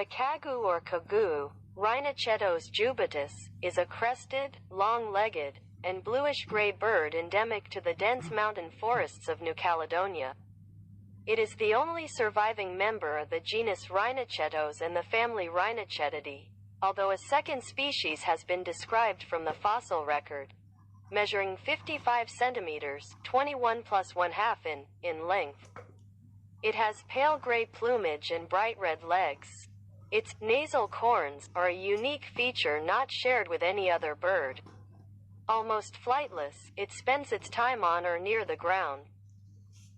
The kagou or kagou, Rhynochetos jubatus, is a crested, long-legged, and bluish-grey bird endemic to the dense mountain forests of New Caledonia. It is the only surviving member of the genus Rhynochetos and the family Rhynochetidae, although a second species has been described from the fossil record, measuring 55 centimeters, 21 plus 1/2 in length. It has pale gray plumage and bright red legs. Its nasal corns are a unique feature not shared with any other bird. Almost flightless, it spends its time on or near the ground,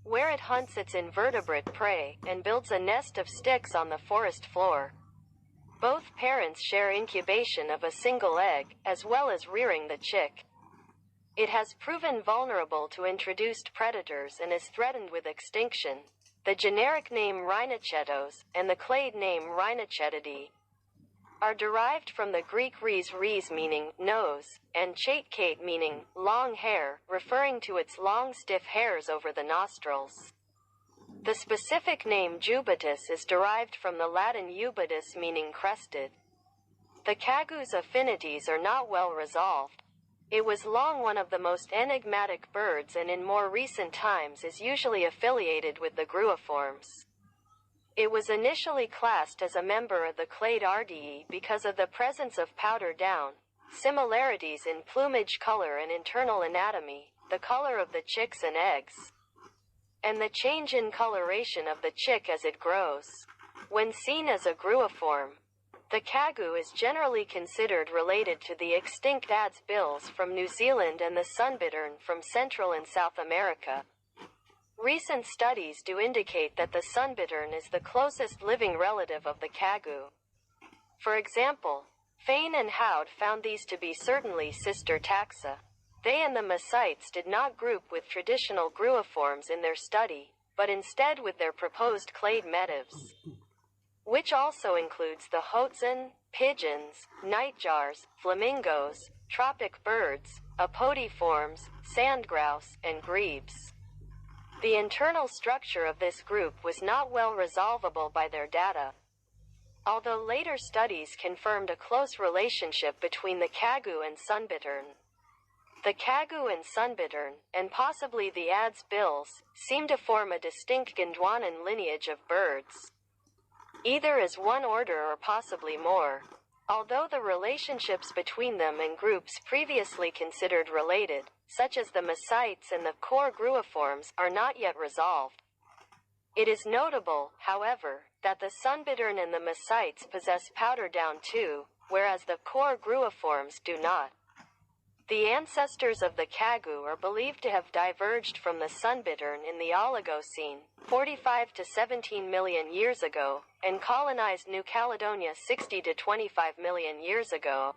where it hunts its invertebrate prey and builds a nest of sticks on the forest floor. Both parents share incubation of a single egg, as well as rearing the chick. It has proven vulnerable to introduced predators and is threatened with extinction. The generic name Rhynochetos and the clade name Rhynochetidae are derived from the Greek rhys meaning nose, and chaite meaning long hair, referring to its long stiff hairs over the nostrils. The specific name jubatus is derived from the Latin jubatus meaning crested. The kagou's affinities are not well resolved. It was long one of the most enigmatic birds and in more recent times is usually affiliated with the gruiforms. It was initially classed as a member of the clade Ardii because of the presence of powder down, similarities in plumage color and internal anatomy, the color of the chicks and eggs, and the change in coloration of the chick as it grows. When seen as a gruiform, the kagou is generally considered related to the extinct adze bills from New Zealand and the sunbittern from Central and South America. Recent studies do indicate that the sunbittern is the closest living relative of the kagou. For example, Fain and Howd found these to be certainly sister taxa. They and the Macites did not group with traditional gruiforms in their study, but instead with their proposed clade medivs, which also includes the hoatzin, pigeons, nightjars, flamingos, tropic birds, apodiforms, sandgrouse, and grebes. The internal structure of this group was not well resolvable by their data, although later studies confirmed a close relationship between the kagou and sunbittern. The kagou and sunbittern, and possibly the adze bills, seem to form a distinct Gondwanan lineage of birds, either as one order or possibly more, although the relationships between them and groups previously considered related, such as the Macites and the core gruiforms, are not yet resolved. It is notable, however, that the sunbittern and the Macites possess powder down too, whereas the core gruiforms do not. The ancestors of the kagou are believed to have diverged from the sunbittern in the Oligocene, 45 to 17 million years ago, and colonized New Caledonia 60 to 25 million years ago.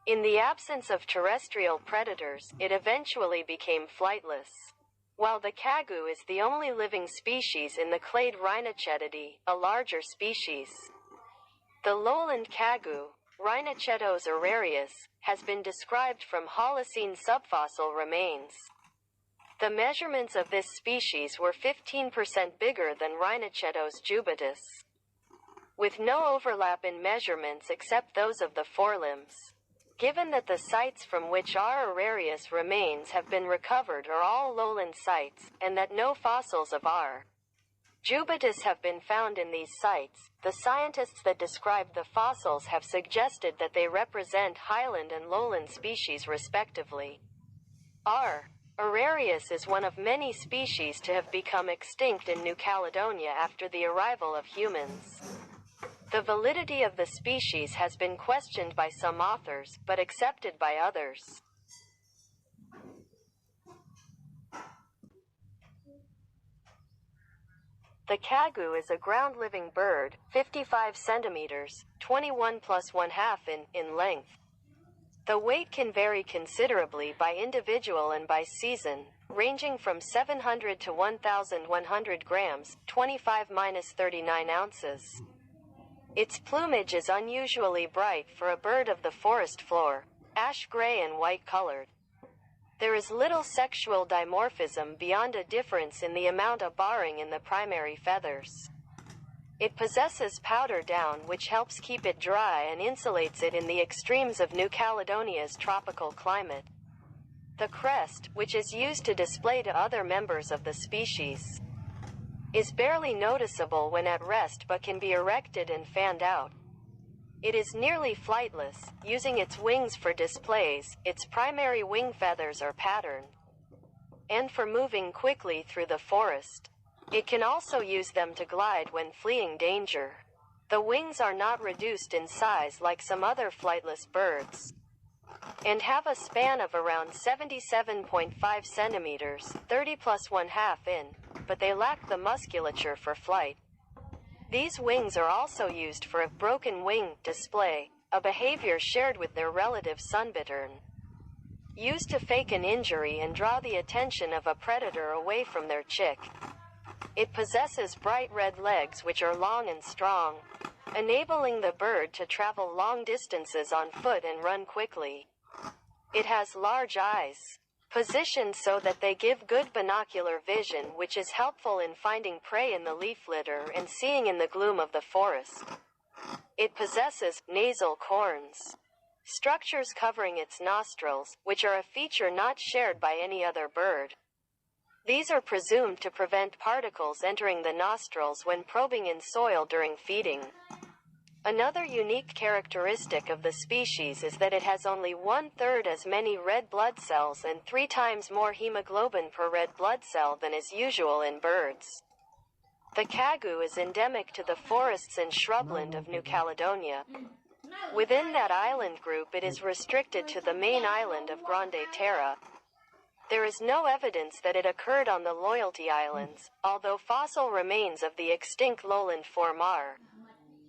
In the absence of terrestrial predators, it eventually became flightless. While the kagou is the only living species in the clade Rhynochetidae, a larger species, the lowland kagou, Rhynochetos aurarius, has been described from Holocene subfossil remains. The measurements of this species were 15% bigger than Rhynochetos jubatus, with no overlap in measurements except those of the forelimbs. Given that the sites from which R. aurarius remains have been recovered are all lowland sites, and that no fossils of R. jubatus have been found in these sites, the scientists that describe the fossils have suggested that they represent highland and lowland species respectively. R. aurarius is one of many species to have become extinct in New Caledonia after the arrival of humans. The validity of the species has been questioned by some authors, but accepted by others. The kagou is a ground-living bird, 55 centimeters, 21 plus 1/2 in length. The weight can vary considerably by individual and by season, ranging from 700 to 1,100 grams, 25–39 ounces. Its plumage is unusually bright for a bird of the forest floor, ash gray and white-colored. There is little sexual dimorphism beyond a difference in the amount of barring in the primary feathers. It possesses powder down which helps keep it dry and insulates it in the extremes of New Caledonia's tropical climate. The crest, which is used to display to other members of the species, is barely noticeable when at rest but can be erected and fanned out. It is nearly flightless, using its wings for displays. Its primary wing feathers are patterned, and for moving quickly through the forest. It can also use them to glide when fleeing danger. The wings are not reduced in size like some other flightless birds, and have a span of around 77.5 centimeters, 30 plus 1/2 in, but they lack the musculature for flight. These wings are also used for a broken wing display, a behavior shared with their relative sunbittern, used to fake an injury and draw the attention of a predator away from their chick. It possesses bright red legs which are long and strong, enabling the bird to travel long distances on foot and run quickly. It has large eyes, positioned so that they give good binocular vision, which is helpful in finding prey in the leaf litter and seeing in the gloom of the forest. It possesses nasal corns, structures covering its nostrils, which are a feature not shared by any other bird. These are presumed to prevent particles entering the nostrils when probing in soil during feeding. Another unique characteristic of the species is that it has only 1/3 as many red blood cells and 3 times more hemoglobin per red blood cell than is usual in birds. The kagou is endemic to the forests and shrubland of New Caledonia. Within that island group, it is restricted to the main island of Grande Terre. There is no evidence that it occurred on the Loyalty Islands, although fossil remains of the extinct lowland formar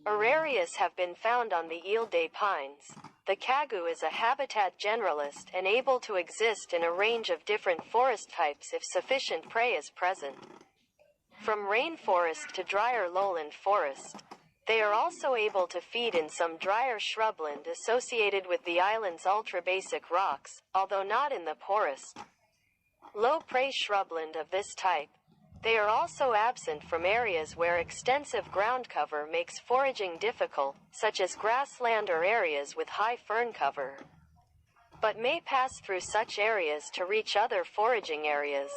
Aurarius have been found on the Ile des Pines. The kagou is a habitat generalist and able to exist in a range of different forest types if sufficient prey is present. From rainforest to drier lowland forest, they are also able to feed in some drier shrubland associated with the island's ultrabasic rocks, although not in the poorest, low-prey shrubland of this type. They are also absent from areas where extensive ground cover makes foraging difficult, such as grassland or areas with high fern cover, but may pass through such areas to reach other foraging areas.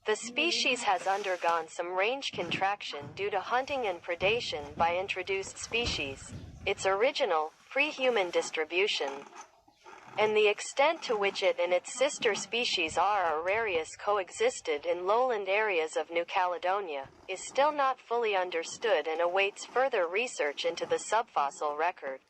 The species has undergone some range contraction due to hunting and predation by introduced species, its original, pre-human distribution, and the extent to which it and its sister species R. aurarius coexisted in lowland areas of New Caledonia, is still not fully understood and awaits further research into the subfossil record.